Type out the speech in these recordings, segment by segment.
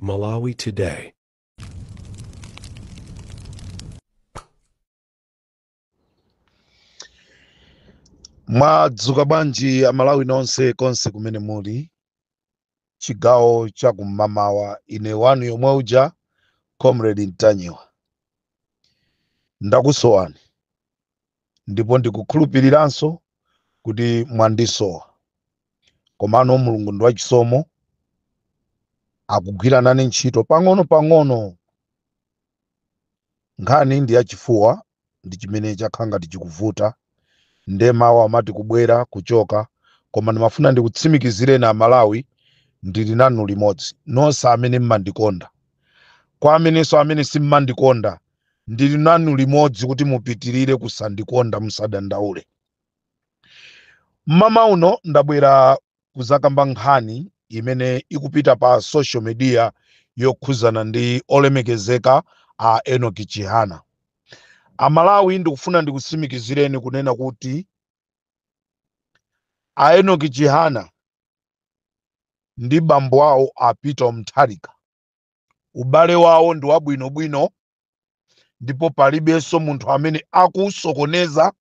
Malawi Today. Mwadzuka bwanji amalawi nonse konse kumene muli chigawo cha kum'mawa. Ine wanu yomwe uja Comrade Ntanyiwa ndakusowani ndipo ndikukhulupiriranso kuti mwandisowa, komano Mulungu ndi wachisomo akugwira nane ntchito pang'ono. Nkhani ndi yachifuwa ndi chimene chakhala ngati chikuvuta, nde mawu amati kubwera kuchoka, koma ndimafuna ndikutsimikizireni amalawi ndili nanu limodzi nonse amene mmandikonda. Kwa amenenso amene simmandikonda ndili nanu limodzi kuti mupitirire kusandikonda, musadandaule. Mama uno ndabwera kuzakamba nkhani imene ikupita pa social media yokhuzana ndi olemekezeka a Enoch Chihana. Amalawi ndikufuna ndikutsimikizireni kunena kuti a Enoch Chihana ndi bambo awo a Peter Mutharika ubale wawo ndi wabwinobwino, ndipo palibenso munthu amene akusokoneza,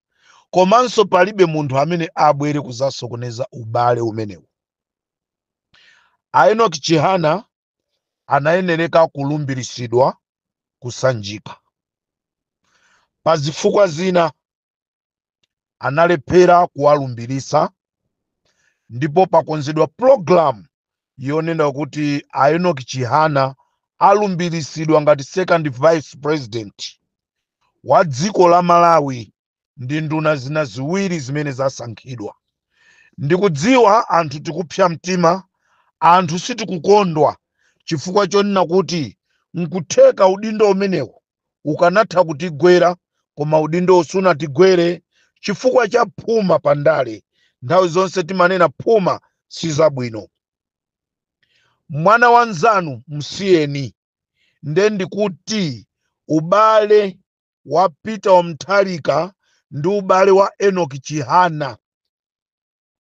komanso palibe munthu amene abwere kuzasokoneza ubale umenewu. A Enoch Chihana anayenereka kulumbiritsidwa kusanjika. Pa zifukwa zina analephera kuwalumbiritsa, ndipo pakonzedwa program yonena kuti a Enoch Chihana alumbiritsidwa ngati second vice president wa dziko la Malawi ndi nduna zina ziwiri zimene zasankhidwa. Ndikudziwa anthu tikupsa mtima, anthu sitikukondwa chifukwa chonena kuti nkutheka udindo umenewu ukanatha kutigwera, koma udindo sunatigwere chifukwa cha phuma pandale. Nthawi zonse timanena phuma sizabwino. Mwana wanzanu msiyeni. Nde ndikuti ubale wa Peter Mutharika ndi ubale wa Enoch Chihana,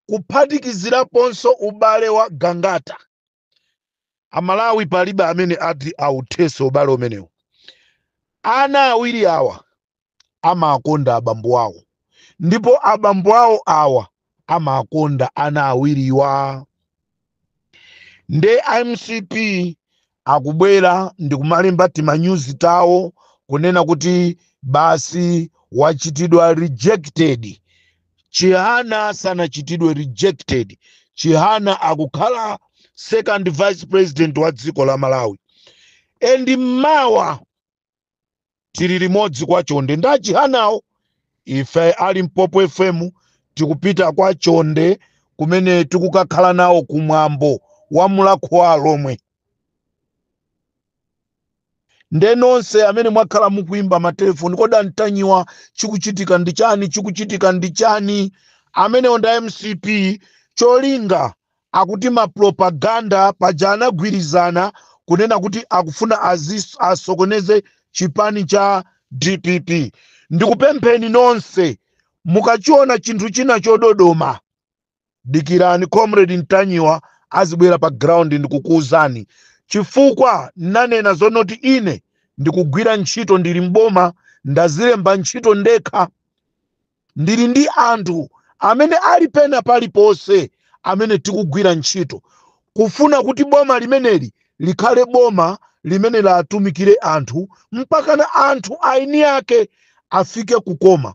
kuphatikiziraponso ubale wa Gangata, amalawi palibe amene ati authese ubale umenewu. Ana awiri awa amakonda abambo awo, ndipo abambo awo awa amakonda ana awiriwa. Nde MCP akubwera ndikumalemba timanyuzi tawo kunena kuti basi wachitidwa rejected. Chihana sanachitidwe rejected. Chihana akukhala second vice president wa dziko la Malawi. Endi mmawa tili limodzi kwa chonde nda Chihanawo. Ife ali Mpopo FM tikupita kwa chonde kumene tikukakhala nawo kumwambo wa Mulakhwa lomwe. Nde nonse amene mwakhala mukuimba matelefoni, koda Ntanyiwa chikuchitika ndi chani, chikuchitika ndi chani? Amene onda MCP cholinga akuti mapropaganda paja anagwirizana kunena kuti akufuna asokoneze chipani cha DPP. Ndikupempheni nonse mukachiona chinthu china chododoma, dikirani Comrade Ntanyiwa azibwera pa ground ndikukuuzani, chifukwa nanena zonoti ine ndikugwira ntchito, ndili mboma, ndazilemba ntchito ndekha, ndili ndi anthu amene ali pena paliponse amene tikugwira ntchito kufuna kuti boma limeneli likhale boma limene latumikire anthu mpaka na anthu aini yake afike kukoma.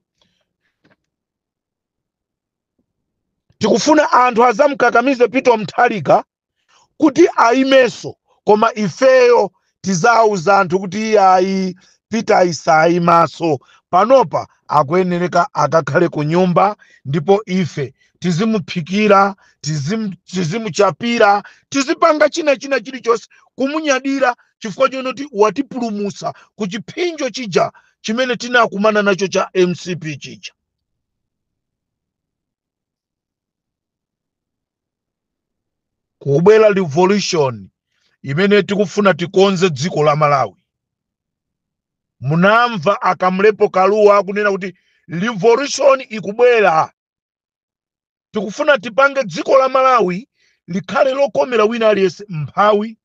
Tikufuna anthu azamukakamize Peter Mutharika kuti aimeso, koma ifeyo tizauza anthu kuti ayi Peter isayi maso panopa akuyenereka akakhale ku nyumba, ndipo ife tizimuphikira, tizimuchapira, tizipanga china chilichonse kumunyadira chifukwa chonoti watipulumusa ku chipinjo chija chimene tinakumana nacho cha MCP chija. Kubwera revolution imene tikufuna tikonze dziko la Malawi. Munamva akamlepo Kaluwa kunena kuti revolution ikubwera. Tikufuna tipange dziko la Malawi likhale lokomera wina aliyense, mphawi,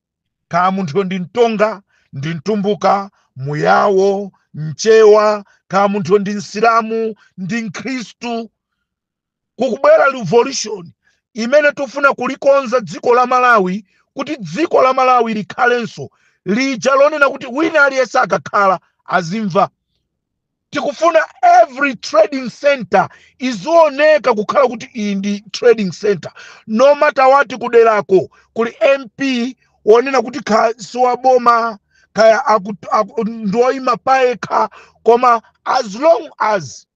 kaya munthu ndi mtonga, ndi mtumbuka, muyawo, mchewa, kaya munthu ndi msilamu, ndi mkhristu, kukubwera revolution imene tufuna kulikonza dziko la Malawi, kuti dziko la Malawi likhalenso lija lonena kuti wina aliyense akakhala azimva. Tikufuna every trading center izioneka kukhala kuti iyi ndi trading center, no matter what. Kuderako kuli MP wonena kuti siwaboma kaya ndoyima paekha, koma as long as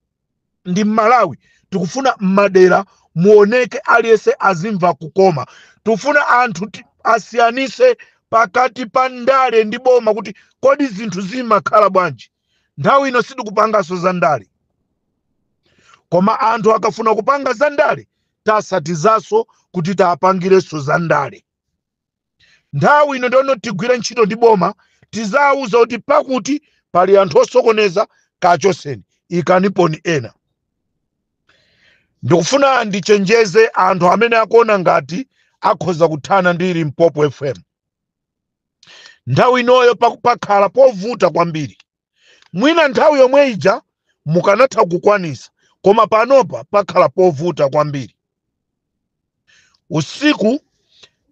ndi Malawi tikufuna madera muoneke aliyense azimva kukoma. Tufuna anthu asiyanise pakati pa ndale ndi boma, kuti kodi zinthu zimakhala bwanji. Nthawi ino sitikupangaso za ndale, koma anthu akafuna kupanga za ndale tasatizaso kuti tapangireso za ndale. Nthawi ino ndono tigwira ntchito ndi boma, tizauza kuti pakuti pali anthu osokoneza, kachoseni ikaniponi ena. Ndikufuna ndichenjeze anthu amene akuona ngati akhoza kuthana ndi Limpopo FM. Nthawi inoyo pakhala povuta kwambiri. Mwina nthawi yomwe ija mukanatha kukwanisa, koma panopa pakhala povuta kwambiri. Usiku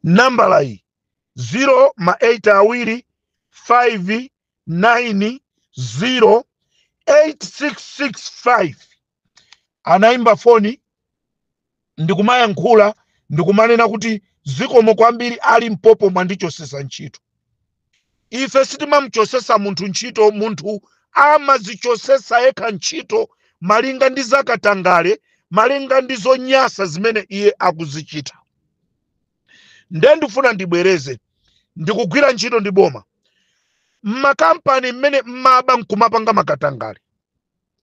nambala iyi 08259086665 anaimba foni, ndikumayankhula, ndikumanena kuti zikomo kwambiri ali Limpopo mwandichosesa ntchito. Ife sitimamchosesa munthu ntchito, munthu amazichosesa yekha ntchito malinga ndi zakatangale, malinga ndi zonyasa zimene iye akuzichita. Nde ndifuna ndibwereze, ndikugwira ntchito ndi boma mmakampani mmene mmaba nkumapanga makatangale,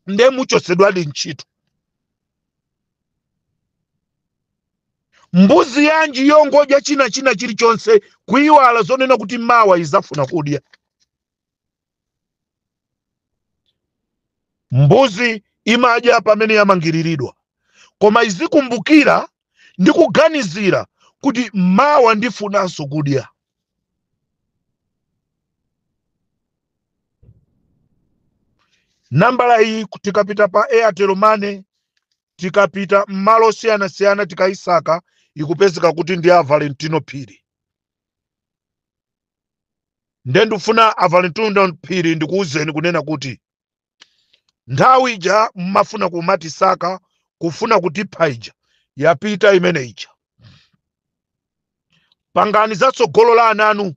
nde muchosedwadi ntchito. Mbuzi yanji yongodya china chilichonse kuyiwala zonena kuti mawa izafuna kudya. Mbuzi imadya pamene yamangiriridwa, koma izikumbukira ndi kuganizira kuti mawa ndifunanso kudya. Nambala iyi tikapita pa Airtel Money, tikapita mmalo siyana tikayisaka, ikupezeka kuti ndi a Valentino Phiri. Nde ndifuna a Valentino Phiri ndikuuzeni kunena kuti nthawi ija mmafuna kumatisaka, kufuna kutipha ija yapita imene ija. Pangani zatsogolo la ananu.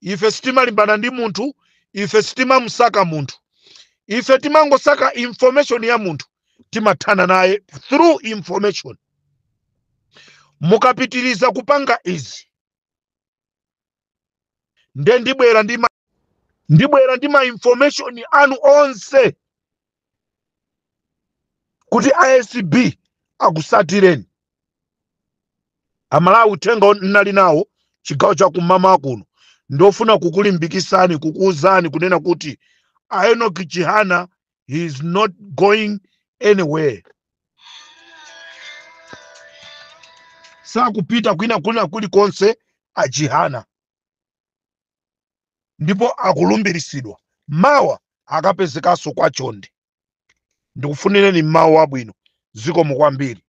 Ife sitimalimbana ndi munthu, ife sitimamsaka munthu. Ife timangosaka information ya munthu, timathana naye through information. Mukapitiriza kupanga izi, nde ndibwera ndi ma information anu onse kuti ASB akusatireni. Amalawi uthenga nali nawo chigawo cha kumama kuno, ndofuna kukulimbikisani, kukuuzani kunena kuti Enoch Chihana, he is not going anywhere. Sakupita kwina kulikonse a Chihana, ndipo akulumbirisidwa mawa akapezekaso kwa chonde. Ndikufunireni mawa abwino. Zikomo kwambiri.